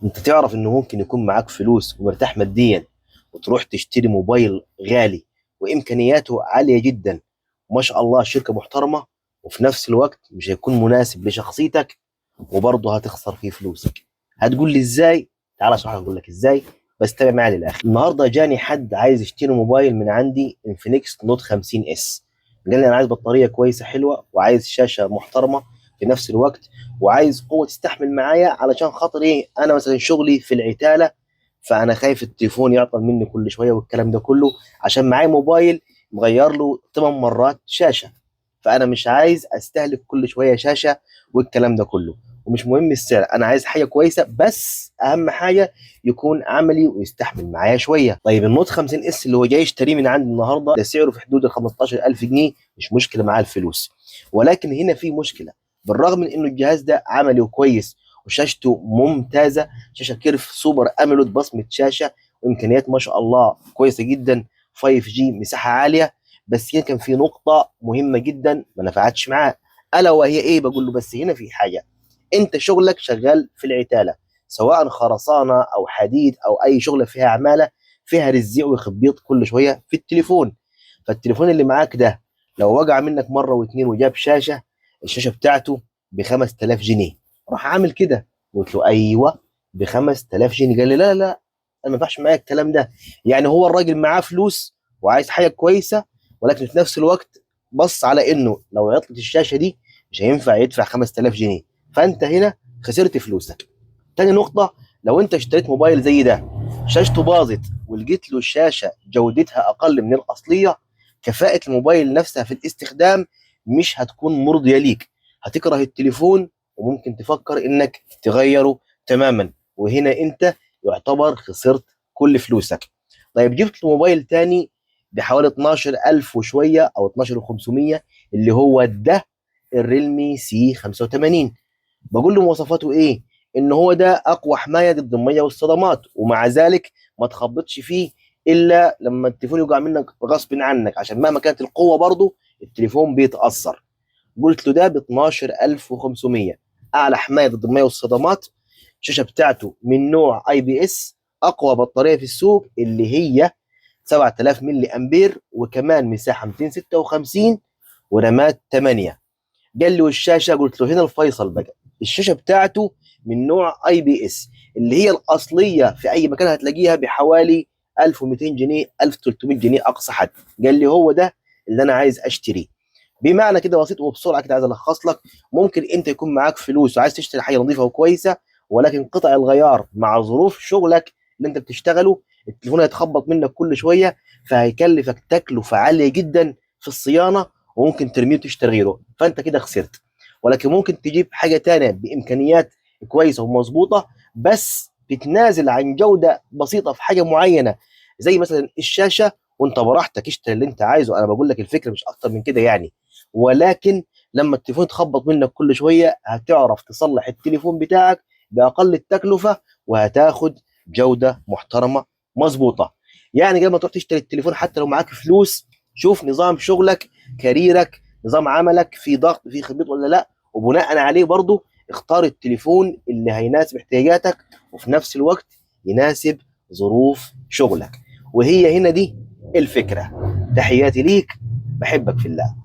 انت تعرف انه ممكن يكون معاك فلوس ومرتاح ماديا وتروح تشتري موبايل غالي وامكانياته عالية جدا، وما شاء الله شركة محترمة، وفي نفس الوقت مش هيكون مناسب لشخصيتك وبرضه هتخسر فيه فلوسك. هتقول لي ازاي؟ تعال اشرح لك اقول لك ازاي، بس تابع معايا للاخر. النهارده جاني حد عايز يشتري موبايل من عندي انفينكس نوت 50 اس. قال لي انا عايز بطاريه كويسه حلوه وعايز شاشه محترمه في نفس الوقت، وعايز قوه تستحمل معايا علشان خاطر ايه، انا مثلا شغلي في العتاله، فانا خايف التليفون يعطل مني كل شويه والكلام ده كله، عشان معايا موبايل مغير له 8 مرات شاشه، فانا مش عايز استهلك كل شويه شاشه والكلام ده كله. ومش مهم السعر، انا عايز حاجه كويسه، بس اهم حاجه يكون عملي ويستحمل معايا شويه. طيب النوت 50 اس اللي هو جاي يشتريه من عندي النهارده ده سعره في حدود ال 15000 جنيه، مش مشكله معاه الفلوس. ولكن هنا في مشكله، بالرغم من انه الجهاز ده عملي وكويس وشاشته ممتازه، شاشه كيرف سوبر امولود بصمه شاشه وامكانيات ما شاء الله كويسه جدا، 5G مساحه عاليه، بس هنا كان في نقطه مهمه جدا ما نفعتش معاه. الا وهي ايه؟ بقول له بس هنا في حاجه، انت شغلك شغال في العتاله، سواء خرسانه او حديد او اي شغله فيها عماله، فيها رزيع وخبيط كل شويه في التليفون. فالتليفون اللي معاك ده لو وقع منك مره واتنين وجاب شاشه، الشاشه بتاعته ب 5000 جنيه. راح عامل كده، قلت له ايوه ب 5000 جنيه. قال لي لا لا، انا ما ينفعش معايا الكلام ده. يعني هو الراجل معاه فلوس وعايز حاجه كويسه، ولكن في نفس الوقت بص على انه لو عطلت الشاشه دي مش هينفع يدفع 5000 جنيه، فانت هنا خسرت فلوسك. تاني نقطه، لو انت اشتريت موبايل زي ده شاشته باظت ولقيت له الشاشه جودتها اقل من الاصليه، كفاءه الموبايل نفسها في الاستخدام مش هتكون مرضيه ليك، هتكره التليفون وممكن تفكر انك تغيره تماما، وهنا انت يعتبر خسرت كل فلوسك. طيب جبت له موبايل تاني بحوالي 12000 وشويه او 12500، اللي هو ده الريلمي سي 85. بقول له مواصفاته ايه؟ ان هو ده اقوى حمايه ضد الميه والصدمات، ومع ذلك ما تخبطش فيه الا لما التليفون يوقع منك غصب عنك، عشان مهما كانت القوه برضه التليفون بيتاثر. قلت له ده ب 12500، اعلى حمايه ضد الميه والصدمات، الشاشه بتاعته من نوع اي بي اس، اقوى بطاريه في السوق اللي هي 7000 ملي امبير، وكمان مساحه 256 ورامات 8. قال لي والشاشه؟ قلت له هنا الفيصل بقى، الشاشه بتاعته من نوع اي بي اس اللي هي الاصليه في اي مكان هتلاقيها بحوالي 1200 جنيه، 1300 جنيه اقصى حد. قال لي هو ده اللي انا عايز اشتريه. بمعنى كده بسيط وبسرعه كده عايز الخص لك، ممكن انت يكون معاك فلوس وعايز تشتري حاجه نظيفه وكويسه، ولكن قطع الغيار مع ظروف شغلك اللي انت بتشتغله التليفون هيتخبط منك كل شويه، فهيكلفك تكلفه عاليه جدا في الصيانه، وممكن ترميه وتشتري غيره، فانت كده خسرت. ولكن ممكن تجيب حاجه تانية بامكانيات كويسه ومظبوطه، بس تتنازل عن جوده بسيطه في حاجه معينه زي مثلا الشاشه، وانت براحتك اشتري اللي انت عايزه، انا بقول لك الفكره مش اكتر من كده يعني. ولكن لما التليفون يتخبط منك كل شويه هتعرف تصلح التليفون بتاعك باقل التكلفه، وهتاخد جوده محترمه مظبوطه. يعني قبل ما تروح تشتري التليفون حتى لو معاك فلوس، شوف نظام شغلك، كاريرك، نظام عملك، في ضغط في خبيط ولا لا، وبناء عليه برضو اختار التليفون اللي هيناسب احتياجاتك وفي نفس الوقت يناسب ظروف شغلك. وهي هنا دي الفكرة. تحياتي ليك، بحبك في الله.